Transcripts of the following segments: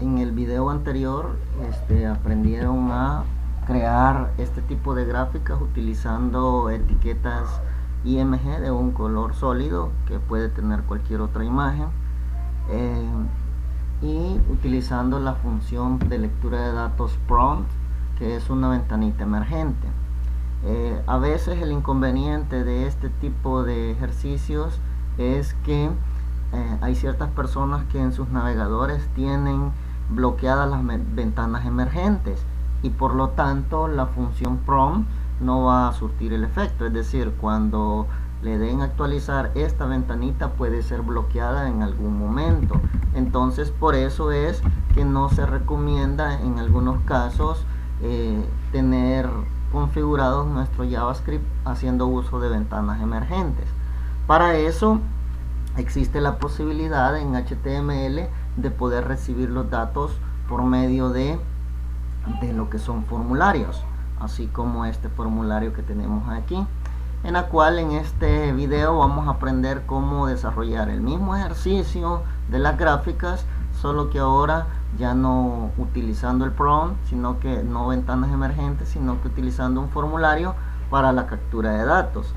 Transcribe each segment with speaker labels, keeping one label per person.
Speaker 1: En el video anterior aprendieron a crear este tipo de gráficas utilizando etiquetas IMG de un color sólido que puede tener cualquier otra imagen, y utilizando la función de lectura de datos prompt, que es una ventanita emergente. A veces el inconveniente de este tipo de ejercicios es que hay ciertas personas que en sus navegadores tienen bloqueadas las ventanas emergentes y por lo tanto la función prompt no va a surtir el efecto. Es decir, cuando le den a actualizar esta ventanita puede ser bloqueada en algún momento. Entonces por eso es que no se recomienda en algunos casos tener configurados nuestro JavaScript haciendo uso de ventanas emergentes. Para eso existe la posibilidad en HTML de poder recibir los datos por medio de lo que son formularios, así como este formulario que tenemos aquí, en la cual en este video vamos a aprender cómo desarrollar el mismo ejercicio de las gráficas, solo que ahora ya no utilizando el prompt, sino que no ventanas emergentes, sino que utilizando un formulario para la captura de datos.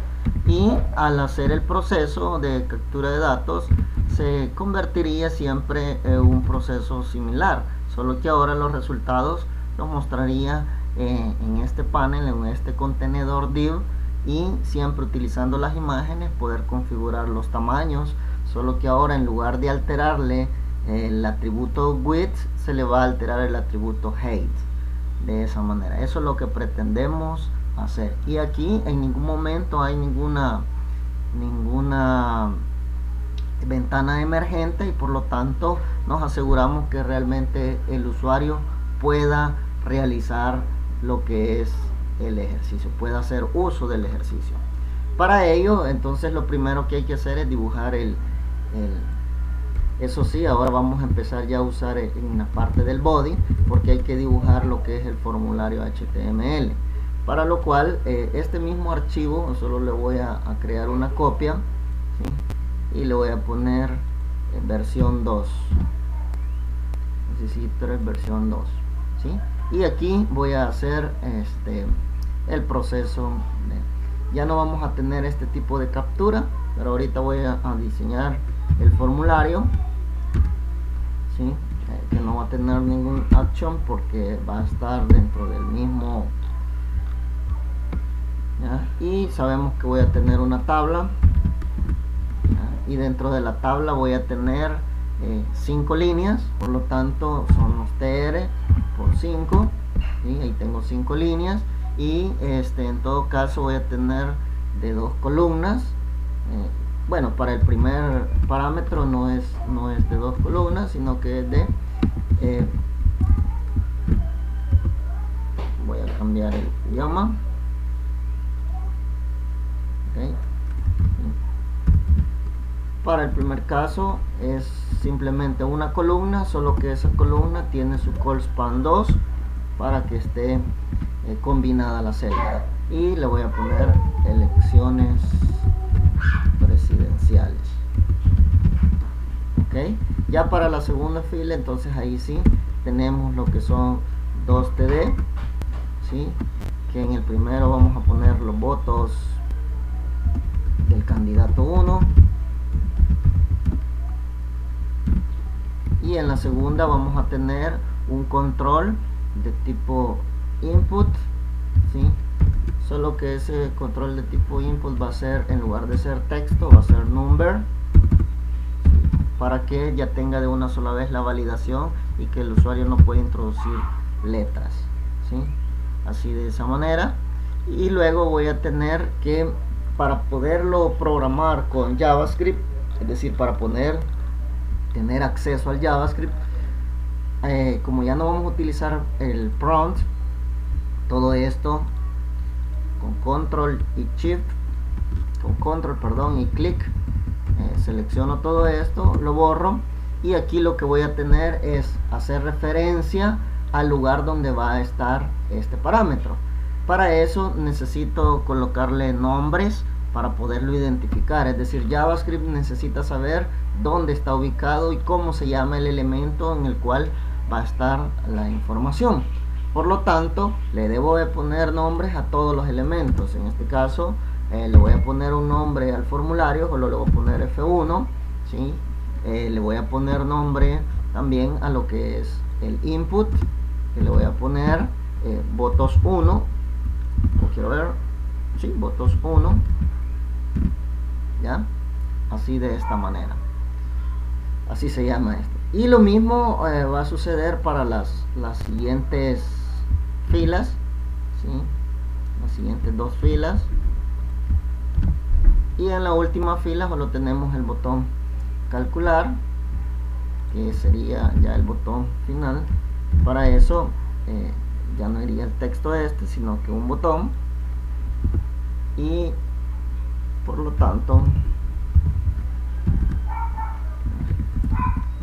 Speaker 1: Y al hacer el proceso de captura de datos se convertiría siempre en un proceso similar, solo que ahora los resultados los mostraría en este panel, en este contenedor div, y siempre utilizando las imágenes poder configurar los tamaños, solo que ahora en lugar de alterarle el atributo width se le va a alterar el atributo height. De esa manera, eso es lo que pretendemos hacer. Y aquí en ningún momento hay ninguna ventana emergente y por lo tanto nos aseguramos que realmente el usuario pueda realizar lo que es el ejercicio, pueda hacer uso del ejercicio. Para ello, entonces, lo primero que hay que hacer es dibujar eso sí, ahora vamos a empezar ya a usar en la parte del body, porque hay que dibujar lo que es el formulario HTML, para lo cual este mismo archivo solo le voy a crear una copia, ¿sí? Y le voy a poner versión 2, necesito versión 2, ¿sí? Y aquí voy a hacer el proceso ya no vamos a tener este tipo de captura, pero ahorita voy a diseñar el formulario, ¿sí? Que no va a tener ningún action porque va a estar dentro del mismo, ¿ya? Y sabemos que voy a tener una tabla, ¿ya? Y dentro de la tabla voy a tener 5 líneas, por lo tanto son los tr por 5, ¿sí? Ahí tengo 5 líneas y en todo caso voy a tener de 2 columnas. Bueno, para el primer parámetro no es de 2 columnas, sino que es de voy a cambiar el idioma, okay. Para el primer caso es simplemente una columna, solo que esa columna tiene su call span 2 para que esté combinada la celda, y le voy a poner elecciones presidenciales. Ok, ya para la segunda fila, entonces ahí sí tenemos lo que son 2 TD, ¿sí? Que en el primero vamos a poner los votos del candidato 1 y en la segunda vamos a tener un control de tipo input, ¿sí? Solo que ese control de tipo input va a ser, en lugar de ser texto, va a ser number, ¿sí? Para que ya tenga de una sola vez la validación y que el usuario no pueda introducir letras, ¿sí? Así, de esa manera. Y luego voy a tener que, para poderlo programar con JavaScript, es decir, para tener acceso al JavaScript, como ya no vamos a utilizar el prompt, todo esto con control y shift, y clic, selecciono todo esto, lo borro, y aquí lo que voy a tener es hacer referencia al lugar donde va a estar este parámetro. Para eso necesito colocarle nombres para poderlo identificar, es decir, JavaScript necesita saber dónde está ubicado y cómo se llama el elemento en el cual va a estar la información. Por lo tanto, le debo de poner nombres a todos los elementos. En este caso, le voy a poner un nombre al formulario, solo le voy a poner F1, ¿sí? Le voy a poner nombre también a lo que es el input, que le voy a poner votos 1, o quiero ver, sí, votos 1, ¿ya? Así, de esta manera. Así se llama esto. Y lo mismo va a suceder para las siguientes filas, ¿sí? Las siguientes dos filas. Y en la última fila solo tenemos el botón calcular, que sería ya el botón final. Para eso ya no iría el texto este, sino que un botón, y por lo tanto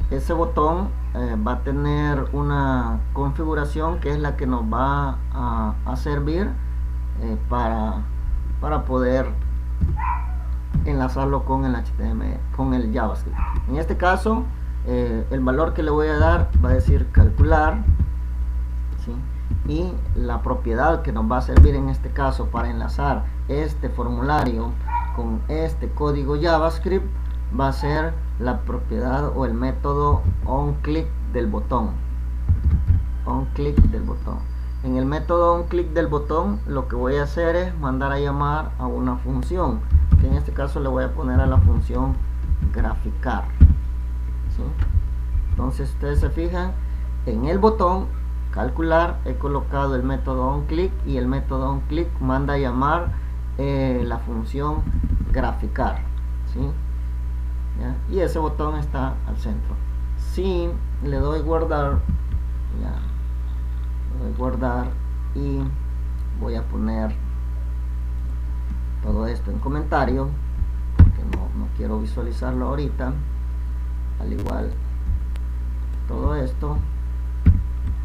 Speaker 1: ese botón va a tener una configuración que es la que nos va a servir para poder enlazarlo con el HTML, con el JavaScript. En este caso, el valor que le voy a dar va a decir calcular, ¿sí? Y la propiedad que nos va a servir en este caso para enlazar este formulario con este código JavaScript va a ser la propiedad o el método onClick del botón. OnClick del botón. En el método onClick del botón lo que voy a hacer es mandar a llamar a una función, que en este caso le voy a poner a la función graficar, ¿sí? Entonces ustedes se fijan, en el botón calcular he colocado el método onClick, y el método onClick manda a llamar la función graficar, ¿sí? ¿Ya? Y ese botón está al centro. Si le doy guardar, ya, le doy guardar y voy a poner todo esto en comentario porque no quiero visualizarlo ahorita. Al igual, todo esto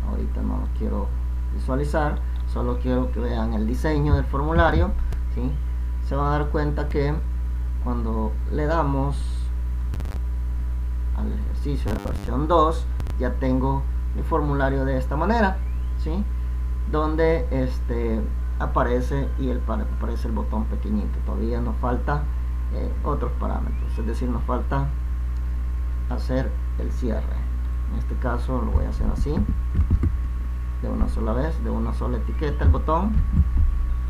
Speaker 1: ahorita no lo quiero visualizar, solo quiero que vean el diseño del formulario, ¿sí? Se van a dar cuenta que cuando le damos al ejercicio de versión 2 ya tengo mi formulario de esta manera, ¿sí? Donde aparece y aparece el botón pequeñito. Todavía nos falta otros parámetros, es decir, nos falta hacer el cierre. En este caso lo voy a hacer así, de una sola vez, de una sola etiqueta el botón,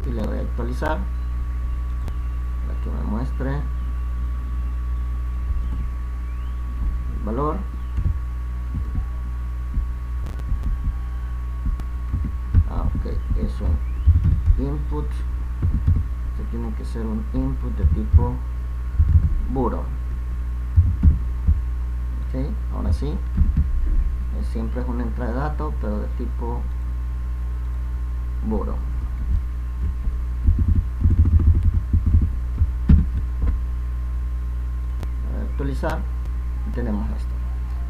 Speaker 1: y le doy a actualizar para que me muestre el valor. Ok, es un input, este tiene que ser un input de tipo boolean. Ok, ahora sí, siempre es una entrada de datos, pero de tipo boolean. Actualizar, y tenemos esto.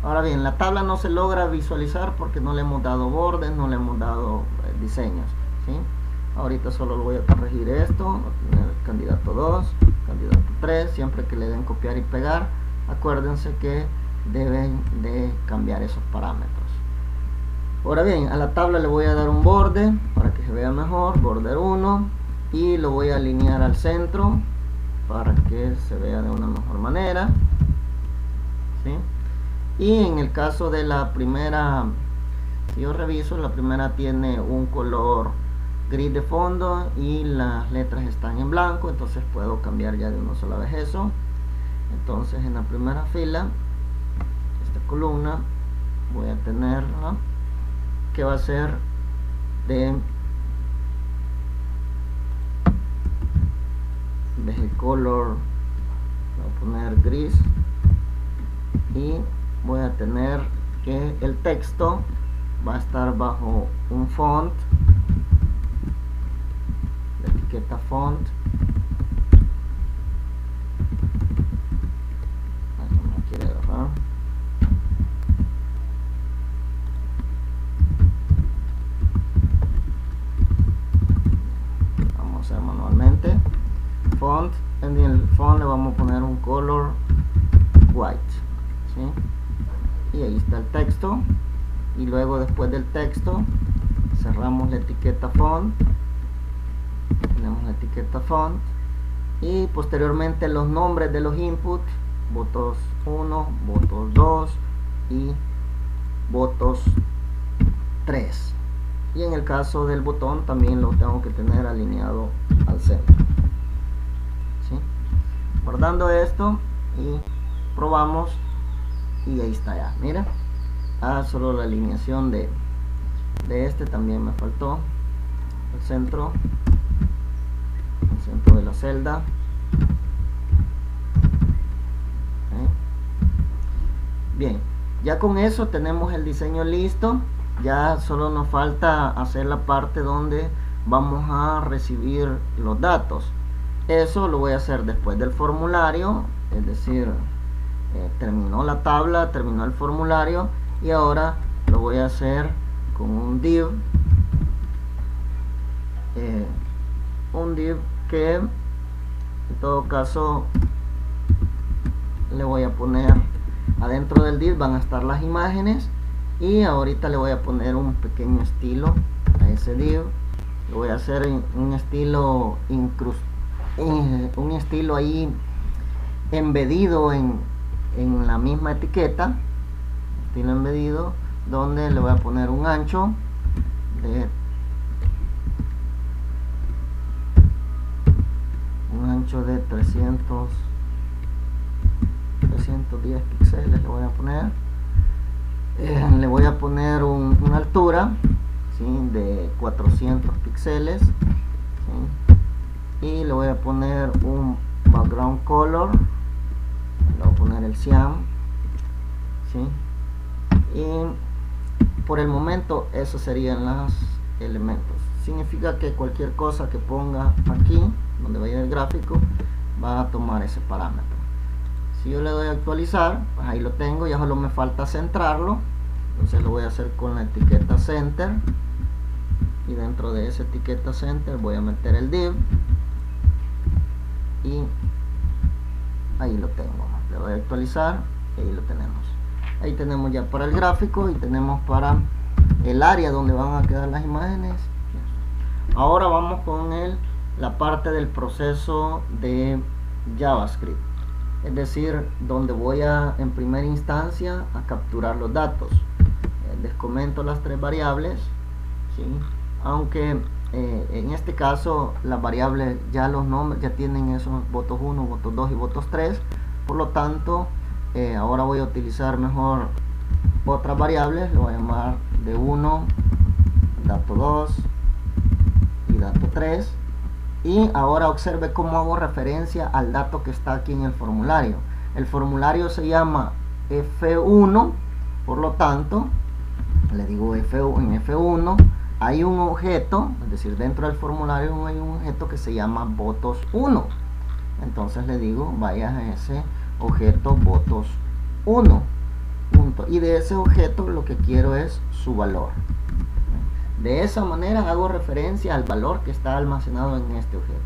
Speaker 1: Ahora bien, la tabla no se logra visualizar porque no le hemos dado bordes, no le hemos dado diseños, ¿sí? Ahorita solo lo voy a corregir esto, candidato 2, candidato 3, siempre que le den copiar y pegar, acuérdense que deben de cambiar esos parámetros. Ahora bien, a la tabla le voy a dar un borde para que se vea mejor, border 1, y lo voy a alinear al centro para que se vea de una mejor manera, ¿sí? Y en el caso de la primera, si yo reviso, la primera tiene un color gris de fondo y las letras están en blanco, entonces puedo cambiar ya de una sola vez eso. Entonces en la primera fila, esta columna voy a tener, ¿no?, que va a ser de color, voy a poner gris, y voy a tener que el texto va a estar bajo un font, la etiqueta font, no quiere agarrar, vamos a hacer manualmente font, en el font le vamos a poner un color white, ¿sí? Y ahí está el texto, y luego después del texto cerramos la etiqueta font, tenemos la etiqueta font, y posteriormente los nombres de los inputs, votos 1, votos 2 y votos 3. Y en el caso del botón también lo tengo que tener alineado al centro. ¿Sí? Guardando esto y probamos, y ahí está ya, mira. Solo la alineación de este también me faltó, el centro de la celda. Bien, ya con eso tenemos el diseño listo. Ya solo nos falta hacer la parte donde vamos a recibir los datos. Eso lo voy a hacer después del formulario, es decir, terminó la tabla, terminó el formulario, y ahora lo voy a hacer con un div que en todo caso le voy a poner adentro del div, van a estar las imágenes, y ahorita le voy a poner un pequeño estilo a ese div. Lo voy a hacer un estilo un estilo ahí embedido en la misma etiqueta, estilo embedido, donde le voy a poner un ancho de 310 píxeles. Le voy a poner una altura, ¿sí?, de 400 píxeles, ¿sí?, y le voy a poner un background color, le voy a poner el cyan, ¿sí?, y por el momento esos serían los elementos. Significa que cualquier cosa que ponga aquí donde vaya el gráfico va a tomar ese parámetro. Si yo le doy a actualizar, pues ahí lo tengo, ya solo me falta centrarlo. Entonces lo voy a hacer con la etiqueta center, y dentro de esa etiqueta center voy a meter el div, y ahí lo tengo. Le doy a actualizar y ahí lo tenemos. Ahí tenemos ya para el gráfico, y tenemos para el área donde van a quedar las imágenes. Ahora vamos con la parte del proceso de JavaScript, es decir, donde voy en primera instancia a capturar los datos. Les comento las tres variables, ¿sí?, aunque en este caso las variables, ya los nombres ya tienen esos votos 1, votos 2 y votos 3, por lo tanto ahora voy a utilizar mejor otras variables. Le voy a llamar de 1, dato 2 y dato 3, y ahora observe cómo hago referencia al dato que está aquí en el formulario. El formulario se llama F1, por lo tanto le digo en F1 hay un objeto, es decir, dentro del formulario hay un objeto que se llama votos 1. Entonces le digo vaya a ese objeto votos 1, punto, y de ese objeto lo que quiero es su valor. De esa manera hago referencia al valor que está almacenado en este objeto.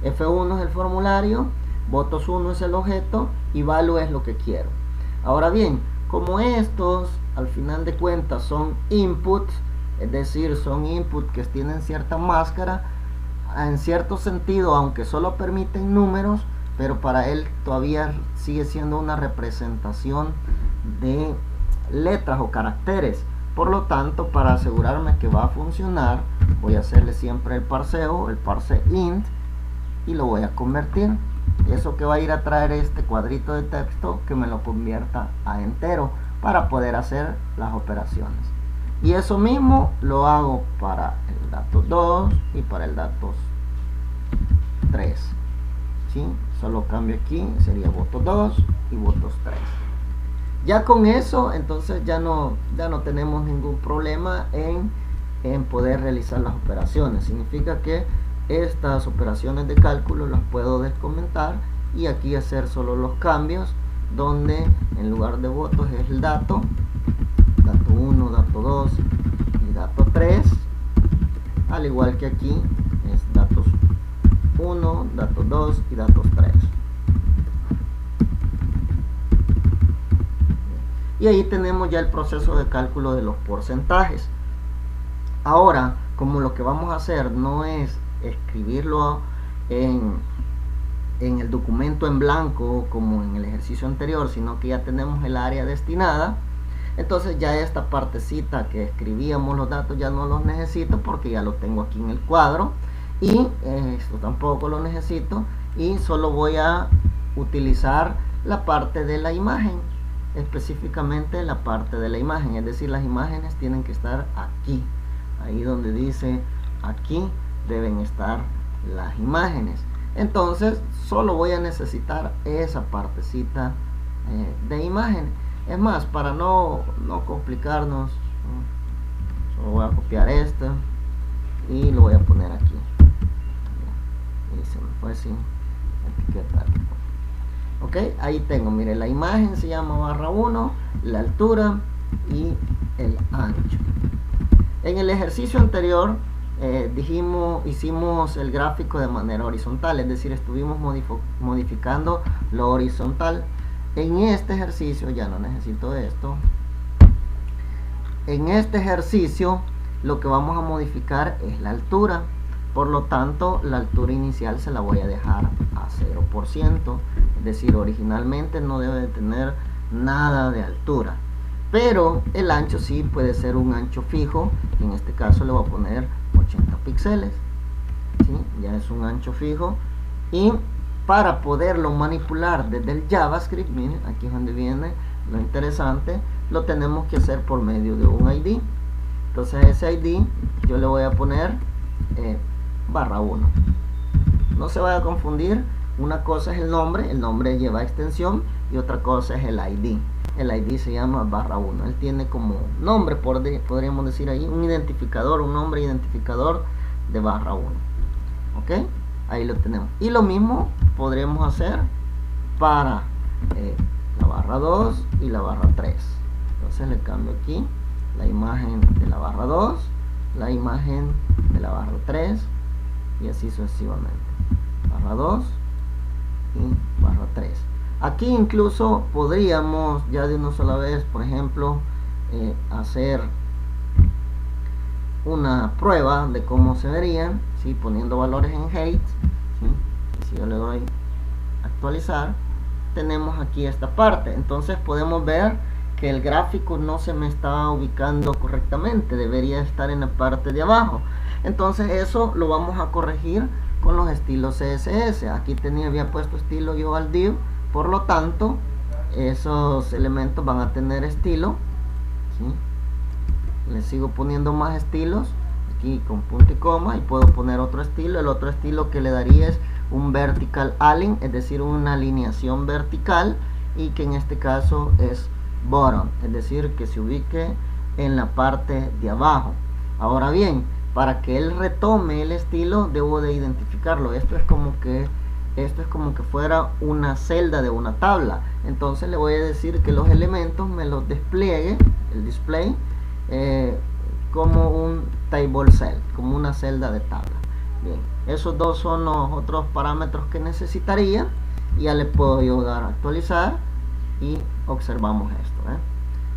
Speaker 1: F1 es el formulario, votos 1 es el objeto, y value es lo que quiero. Ahora bien, como estos al final de cuentas son inputs, es decir, son inputs que tienen cierta máscara, en cierto sentido, aunque solo permiten números, pero para él todavía sigue siendo una representación de letras o caracteres. Por lo tanto, para asegurarme que va a funcionar, voy a hacerle siempre el parseo, el parse int, y lo voy a convertir. Eso que va a ir a traer este cuadrito de texto que me lo convierta a entero para poder hacer las operaciones. Y eso mismo lo hago para el dato 2 y para el dato 3. ¿Sí? Solo cambio aquí, sería voto 2 y votos 3. Ya con eso, entonces ya no tenemos ningún problema en poder realizar las operaciones. Significa que estas operaciones de cálculo las puedo descomentar y aquí hacer solo los cambios, donde en lugar de votos es el dato 1, dato 2 y dato 3, al igual que aquí es datos 1, datos 2 y datos 3. y ahí tenemos ya el proceso de cálculo de los porcentajes. Ahora, como lo que vamos a hacer no es escribirlo en el documento en blanco como en el ejercicio anterior, sino que ya tenemos el área destinada, entonces ya esta partecita que escribíamos los datos ya no los necesito porque ya lo tengo aquí en el cuadro, y esto tampoco lo necesito, y solo voy a utilizar la parte de la imagen, específicamente la parte de la imagen, es decir, las imágenes tienen que estar aquí, ahí donde dice aquí deben estar las imágenes. Entonces solo voy a necesitar esa partecita de imagen. Es más, para no complicarnos, solo voy a copiar esto y lo voy a poner aquí. Y se me fue sin etiquetar. Ok, ahí tengo, mire, la imagen se llama barra 1, la altura y el ancho. En el ejercicio anterior hicimos el gráfico de manera horizontal, es decir, estuvimos modificando lo horizontal. En este ejercicio ya no necesito esto. En este ejercicio lo que vamos a modificar es la altura, por lo tanto la altura inicial se la voy a dejar a 0%, es decir, originalmente no debe de tener nada de altura, pero el ancho sí puede ser un ancho fijo, y en este caso le voy a poner 80 píxeles, ¿sí? Ya es un ancho fijo, y para poderlo manipular desde el JavaScript, miren, aquí es donde viene lo interesante, lo tenemos que hacer por medio de un ID. Entonces ese ID yo le voy a poner barra 1. No se vaya a confundir, una cosa es el nombre lleva extensión, y otra cosa es el ID. El ID se llama barra 1, él tiene como nombre, podríamos decir ahí, un identificador, un nombre identificador de barra 1. Ok, ahí lo tenemos. Y lo mismo podremos hacer para la barra 2 y la barra 3. Entonces le cambio aquí la imagen de la barra 2, la imagen de la barra 3, y así sucesivamente. Barra 2 y barra 3. Aquí incluso podríamos ya de una sola vez, por ejemplo, hacer una prueba de cómo se verían, ¿sí? Poniendo valores en height, ¿sí? Si yo le doy actualizar, tenemos aquí esta parte. Entonces podemos ver que el gráfico no se me está ubicando correctamente, debería estar en la parte de abajo. Entonces eso lo vamos a corregir con los estilos CSS. Aquí había puesto estilo yo al div, por lo tanto esos elementos van a tener estilo, ¿sí? Le sigo poniendo más estilos aquí con punto y coma, y puedo poner otro estilo. El otro estilo que le daría es un vertical align, es decir, una alineación vertical, y que en este caso es bottom, es decir, que se ubique en la parte de abajo. Ahora bien, para que él retome el estilo debo de identificarlo. Esto es como que fuera una celda de una tabla. Entonces le voy a decir que los elementos me los despliegue, el display, como un table cell, como una celda de tabla. Bien, esos dos son los otros parámetros que necesitaría. Ya le puedo yo dar a actualizar y observamos esto,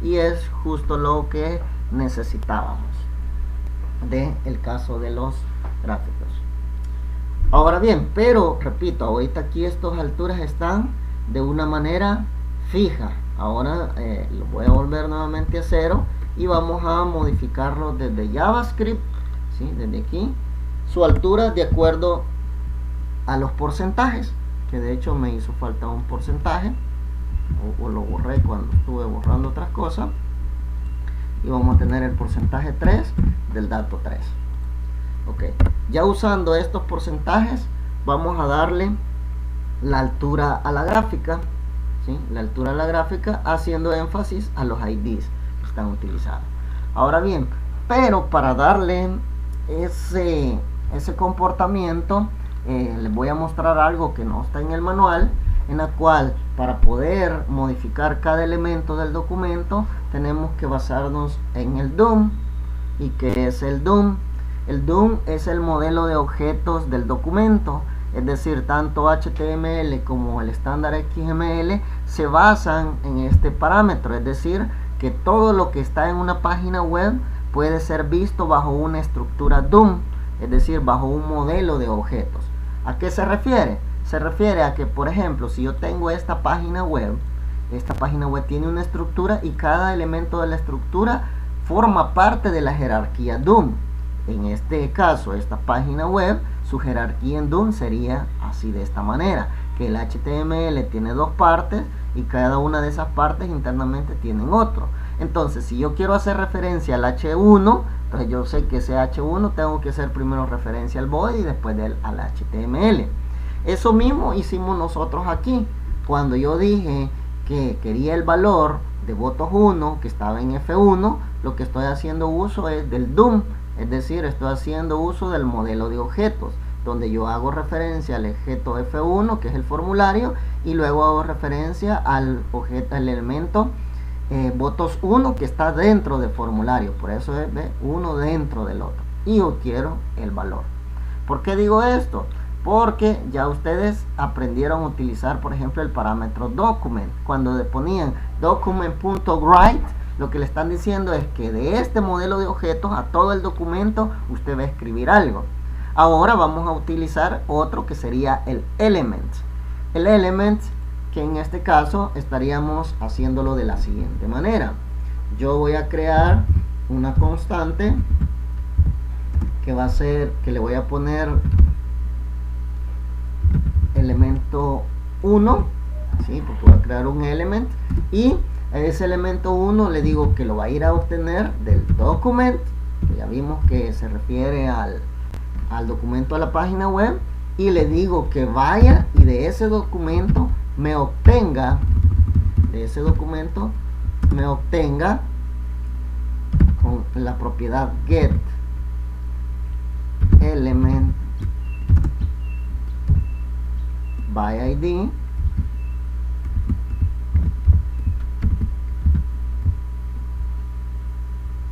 Speaker 1: y es justo lo que necesitábamos del caso de los gráficos. Ahora bien, pero repito, ahorita aquí estas alturas están de una manera fija. Ahora lo voy a volver nuevamente a 0 y vamos a modificarlo desde JavaScript, ¿sí? Desde aquí, su altura de acuerdo a los porcentajes, que de hecho me hizo falta un porcentaje, o lo borré cuando estuve borrando otras cosas, y vamos a tener el porcentaje 3 del dato 3. Ok, ya usando estos porcentajes vamos a darle la altura a la gráfica, ¿sí? La altura a la gráfica, haciendo énfasis a los IDs que están utilizados. Ahora bien, pero para darle ese comportamiento, les voy a mostrar algo que no está en el manual, en la cual para poder modificar cada elemento del documento tenemos que basarnos en el DOM. ¿Y qué es el DOM? El DOM es el modelo de objetos del documento, es decir, tanto HTML como el estándar XML se basan en este parámetro, es decir, que todo lo que está en una página web puede ser visto bajo una estructura DOM, es decir, bajo un modelo de objetos. ¿A qué se refiere? Se refiere a que, por ejemplo, si yo tengo esta página web tiene una estructura y cada elemento de la estructura forma parte de la jerarquía DOM. En este caso, esta página web, su jerarquía en DOM sería así, de esta manera, que el HTML tiene dos partes y cada una de esas partes internamente tienen otro. Entonces, si yo quiero hacer referencia al H1, entonces yo sé que ese H1 tengo que hacer primero referencia al body y después al HTML. Eso mismo hicimos nosotros aquí. Cuando yo dije que quería el valor de votos 1 que estaba en F1, lo que estoy haciendo uso es del DOM, es decir, estoy haciendo uso del modelo de objetos, donde yo hago referencia al objeto F1, que es el formulario, y luego hago referencia al elemento votos 1 que está dentro del formulario. Por eso es uno dentro del otro, y yo quiero el valor. ¿Por qué digo esto? Porque ya ustedes aprendieron a utilizar, por ejemplo, el parámetro document. Cuando le ponían document.write, lo que le están diciendo es que de este modelo de objetos a todo el documento usted va a escribir algo. Ahora vamos a utilizar otro que sería el element. El element, que en este caso estaríamos haciéndolo de la siguiente manera. Yo voy a crear una constante que va a ser, que le voy a poner elemento 1, ¿sí? Porque voy a crear un element, y a ese elemento 1 le digo que lo va a ir a obtener del document, que ya vimos que se refiere al documento de la página web, y le digo que vaya y de ese documento me obtenga, con la propiedad get element by ID,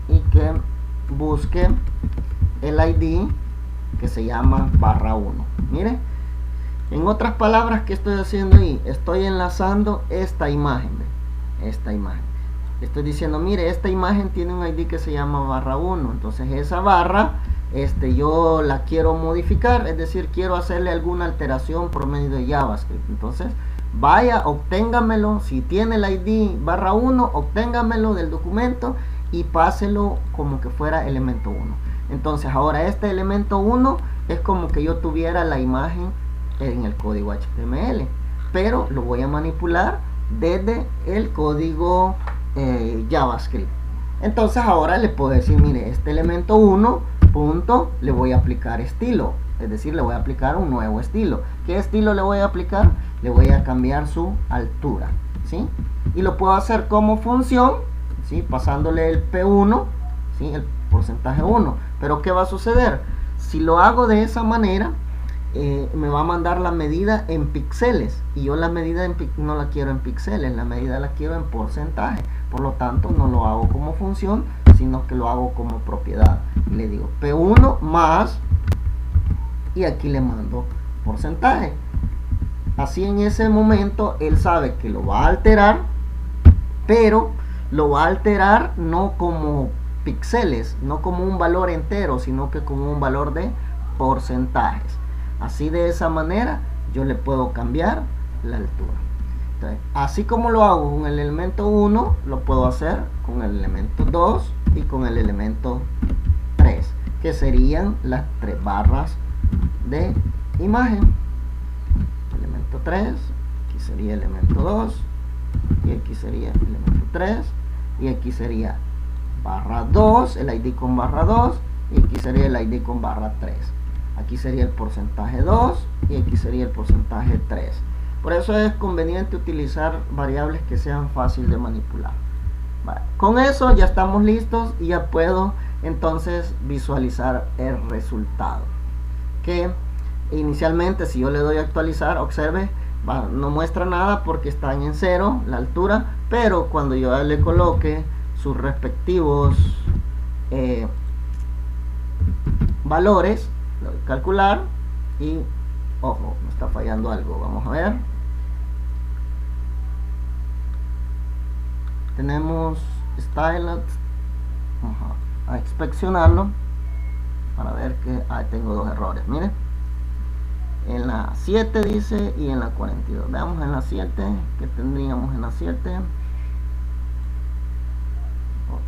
Speaker 1: y que busque el ID que se llama /1. Mire, en otras palabras, ¿qué estoy haciendo ahí? Estoy enlazando esta imagen, estoy diciendo, mire, esta imagen tiene un ID que se llama /1, entonces esa barra yo la quiero modificar, es decir, quiero hacerle alguna alteración por medio de JavaScript. Entonces vaya, obténgamelo, si tiene el ID /1, obténgamelo del documento y páselo como que fuera elemento 1. Entonces ahora este elemento 1 es como que yo tuviera la imagen en el código HTML, pero lo voy a manipular desde el código JavaScript. Entonces ahora le puedo decir, mire, este elemento 1 punto, le voy a aplicar estilo, es decir, le voy a aplicar un nuevo estilo. ¿Qué estilo le voy a aplicar? Le voy a cambiar su altura, ¿sí? Y lo puedo hacer como función, ¿sí? Pasándole el P1, ¿sí? El porcentaje 1. Pero ¿qué va a suceder? Si lo hago de esa manera, me va a mandar la medida en píxeles, y yo la medida no la quiero en píxeles, la medida la quiero en porcentaje. Por lo tanto, no lo hago como función, sino que lo hago como propiedad. Y le digo P1 más, y aquí le mando porcentaje. Así en ese momento él sabe que lo va a alterar, pero lo va a alterar no como píxeles, no como un valor entero, sino que como un valor de porcentajes. Así, de esa manera yo le puedo cambiar la altura. Entonces, así como lo hago con el elemento 1, lo puedo hacer con el elemento 2 y con el elemento 3, que serían las 3 barras de imagen. Elemento 3, aquí sería elemento 2, y aquí sería elemento 3, y aquí sería barra 2, el ID con barra 2, y aquí sería el ID con barra 3. Aquí sería el porcentaje 2 y aquí sería el porcentaje 3. Por eso es conveniente utilizar variables que sean fáciles de manipular. Vale. Con eso ya estamos listos y ya puedo entonces visualizar el resultado. Que inicialmente, si yo le doy a actualizar, observe, no muestra nada porque están en 0 la altura, pero cuando yo le coloque sus respectivos valores, lo voy a calcular y ojo, me está fallando algo, vamos a ver. Tenemos styled. Vamos a inspeccionarlo para ver que tengo dos errores. Miren, en la 7 dice y en la 42. Veamos en la 7 que tendríamos en la 7.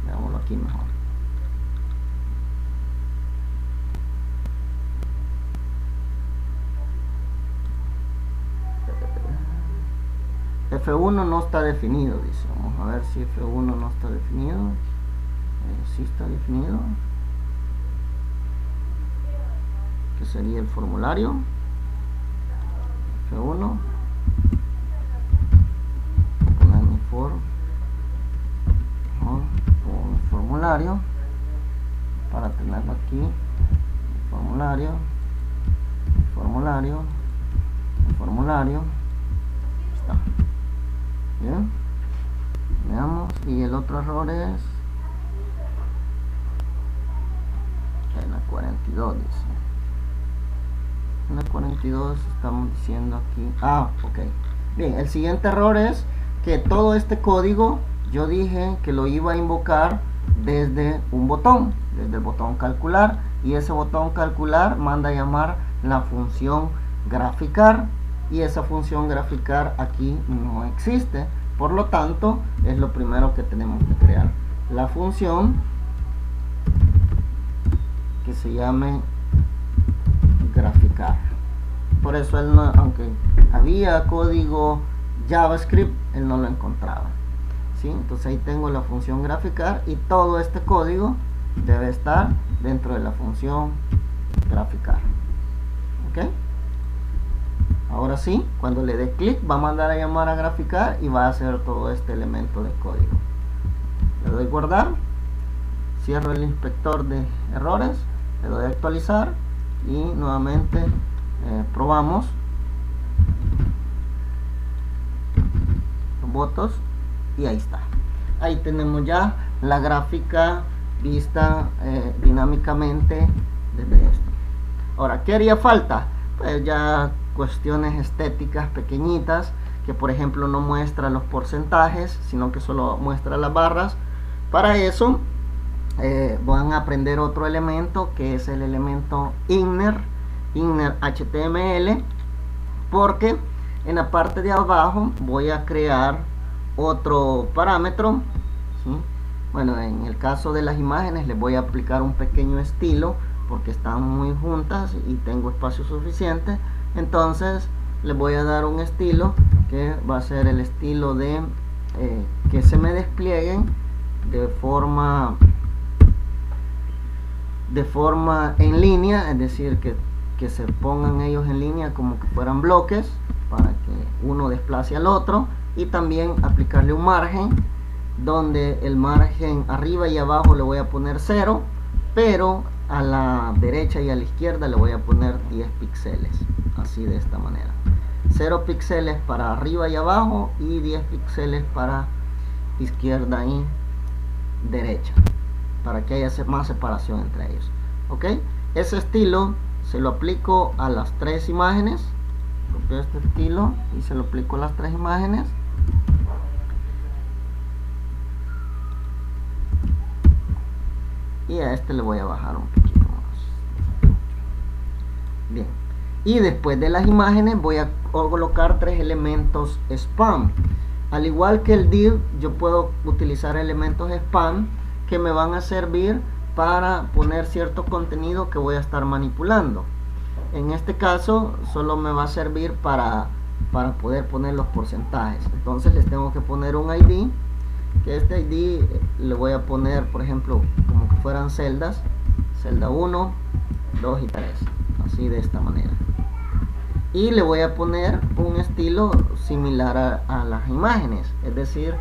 Speaker 1: Veámoslo aquí mejor. F1 no está definido, dice. Vamos a ver si F1 no está definido. Sí está definido. Que sería el formulario. F1. Voy a poner mi formulario para tenerlo aquí. Formulario. Está. Bien, veamos. Y el otro error es en la 42, dice. En la 42 estamos diciendo aquí. Ok. Bien, el siguiente error es que todo este código yo dije que lo iba a invocar desde un botón, desde el botón calcular, y ese botón calcular manda a llamar la función graficar, y esa función graficar aquí no existe. Por lo tanto, es lo primero que tenemos que crear, la función que se llame graficar. Por eso él no, aunque había código JavaScript, él no lo encontraba. ¿Sí? Entonces ahí tengo la función graficar y todo este código debe estar dentro de la función graficar. ¿Ok? Ahora sí, cuando le dé clic va a mandar a llamar a graficar y va a hacer todo este elemento de código. Le doy guardar, cierro el inspector de errores, le doy a actualizar y nuevamente probamos los votos y ahí está. Ahí tenemos ya la gráfica vista dinámicamente desde esto. Ahora, ¿qué haría falta? Pues ya cuestiones estéticas pequeñitas, que por ejemplo no muestra los porcentajes, sino que solo muestra las barras. Para eso van a aprender otro elemento, que es el elemento inner HTML, porque en la parte de abajo voy a crear otro parámetro, ¿sí? Bueno, en el caso de las imágenes les voy a aplicar un pequeño estilo porque están muy juntas y tengo espacio suficiente. Entonces les voy a dar un estilo que va a ser el estilo de que se me desplieguen de forma en línea, es decir, que se pongan ellos en línea como que fueran bloques para que uno desplace al otro, y también aplicarle un margen donde el margen arriba y abajo le voy a poner 0, pero a la derecha y a la izquierda le voy a poner 10 píxeles, así de esta manera. 0 píxeles para arriba y abajo y 10 píxeles para izquierda y derecha, para que haya más separación entre ellos. Ok, ese estilo se lo aplico a las tres imágenes. Copio este estilo y se lo aplico a las tres imágenes. Y a este le voy a bajar un poquito más. Bien, y después de las imágenes voy a colocar tres elementos spam. Al igual que el div, yo puedo utilizar elementos spam que me van a servir para poner cierto contenido que voy a estar manipulando. En este caso solo me va a servir para poder poner los porcentajes. Entonces les tengo que poner un ID, que este ID le voy a poner, por ejemplo, como que fueran celdas, celda 1, 2 y 3, así de esta manera. Y le voy a poner un estilo similar a las imágenes, es decir,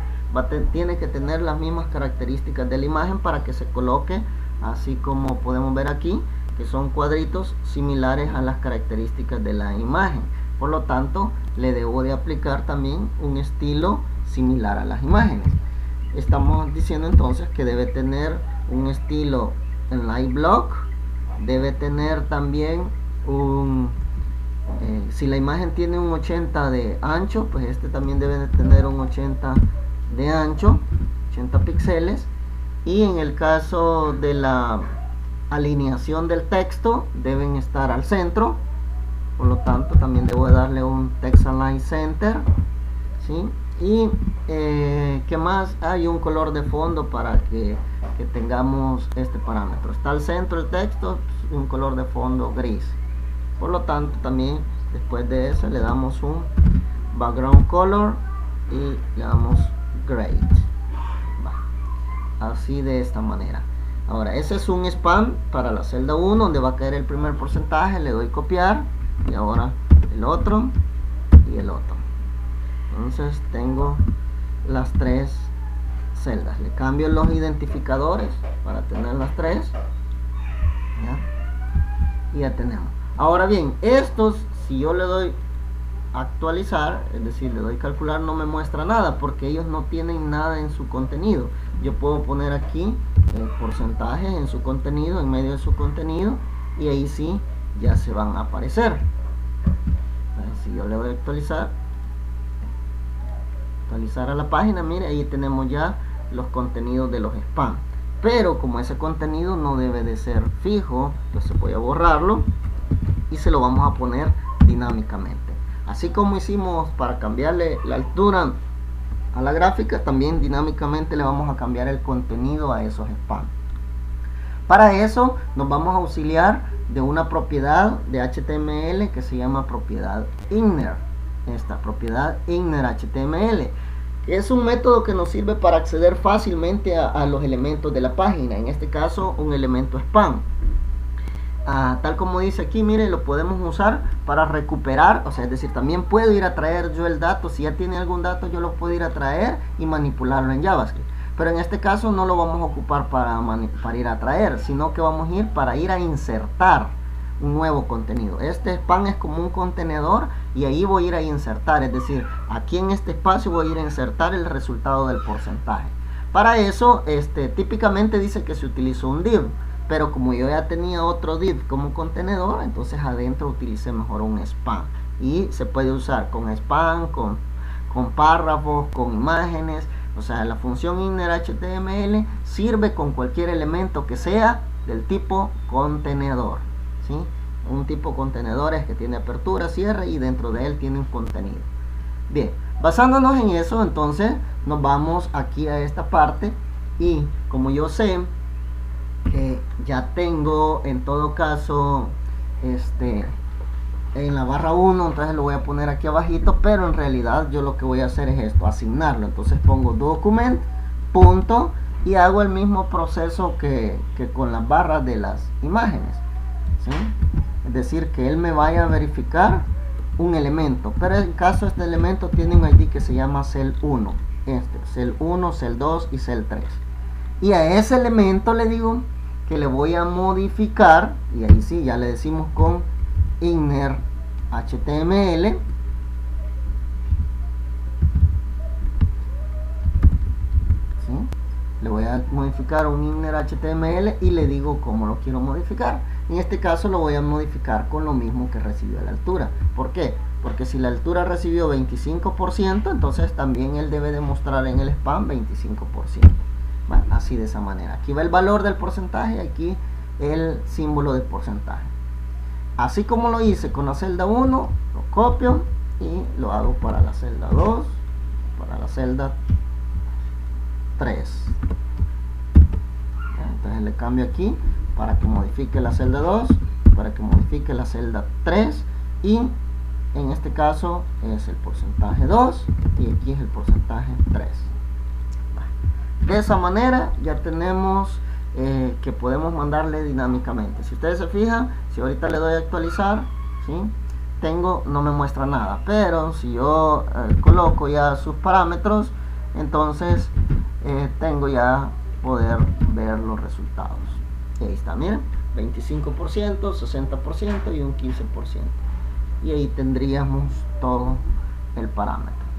Speaker 1: tiene que tener las mismas características de la imagen para que se coloque así como podemos ver aquí, que son cuadritos similares a las características de la imagen. Por lo tanto, le debo de aplicar también un estilo similar a las imágenes. Estamos diciendo entonces que debe tener un estilo en line block, debe tener también un si la imagen tiene un 80 de ancho, pues este también debe de tener un 80 de ancho, 80 píxeles, y en el caso de la alineación del texto deben estar al centro, por lo tanto también debo darle un Text Align Center, ¿sí? Y ¿qué más? Hay un color de fondo para que tengamos este parámetro. Está al centro el texto, un color de fondo gris, por lo tanto también después de eso le damos un background color y le damos grade. Así, de esta manera. Ahora, ese es un span para la celda 1 donde va a caer el primer porcentaje. Le doy copiar, y ahora el otro y el otro. Entonces tengo las tres celdas. Le cambio los identificadores para tener las tres, ¿ya? Y ya tenemos. Ahora bien, estos, si yo le doy actualizar, es decir, le doy calcular, no me muestra nada porque ellos no tienen nada en su contenido. Yo puedo poner aquí porcentajes en su contenido, en medio de su contenido, y ahí sí ya se van a aparecer. Si yo le doy actualizar a la página, mire, ahí tenemos ya los contenidos de los spam. Pero como ese contenido no debe de ser fijo, entonces voy a borrarlo y se lo vamos a poner dinámicamente. Así como hicimos para cambiarle la altura a la gráfica, también dinámicamente le vamos a cambiar el contenido a esos spam. Para eso nos vamos a auxiliar de una propiedad de HTML que se llama propiedad inner. Esta propiedad inner HTML es un método que nos sirve para acceder fácilmente a los elementos de la página, en este caso un elemento spam. Tal como dice aquí, mire, lo podemos usar para recuperar, o sea, es decir, también puedo ir a traer yo el dato. Si ya tiene algún dato, yo lo puedo ir a traer y manipularlo en JavaScript, pero en este caso no lo vamos a ocupar para ir a traer, sino que vamos a ir para ir a insertar un nuevo contenido. Este spam es como un contenedor y ahí voy a ir a insertar, es decir, aquí en este espacio voy a ir a insertar el resultado del porcentaje. Para eso, típicamente dice que se utiliza un div, pero como yo ya tenía otro div como contenedor, entonces adentro utilicé mejor un spam. Y se puede usar con spam, con párrafos, con imágenes. O sea, la función inner HTML sirve con cualquier elemento que sea del tipo contenedor, ¿sí? Un tipo contenedor es que tiene apertura, cierre, y dentro de él tiene un contenido. Bien, basándonos en eso, entonces nos vamos aquí a esta parte, y como yo sé que ya tengo en todo caso en la barra 1, entonces lo voy a poner aquí abajito, pero en realidad yo lo que voy a hacer es esto, asignarlo. Entonces pongo document, punto, y hago el mismo proceso que con las barras de las imágenes, ¿sí? Es decir, que él me vaya a verificar un elemento, pero en caso este elemento tiene un ID que se llama cell 1, cell 1, cell 2 y cell 3, y a ese elemento le digo que le voy a modificar, y ahí sí ya le decimos con inner HTML, ¿sí? Le voy a modificar un inner HTML y le digo cómo lo quiero modificar. En este caso lo voy a modificar con lo mismo que recibió la altura. ¿Por qué? Porque si la altura recibió 25%, entonces también él debe demostrar en el spam 25%. Bueno, así, de esa manera. Aquí va el valor del porcentaje, aquí el símbolo de porcentaje. Así como lo hice con la celda 1, lo copio y lo hago para la celda 2, para la celda 3. Entonces le cambio aquí para que modifique la celda 2, para que modifique la celda 3, y en este caso es el porcentaje 2 y aquí es el porcentaje 3. De esa manera ya tenemos que podemos mandarle dinámicamente. Si ustedes se fijan, si ahorita le doy a actualizar, ¿sí? No me muestra nada, pero si yo coloco ya sus parámetros, entonces tengo ya poder ver los resultados. Y ahí está, miren, 25%, 60% y un 15%, y ahí tendríamos todo el parámetro.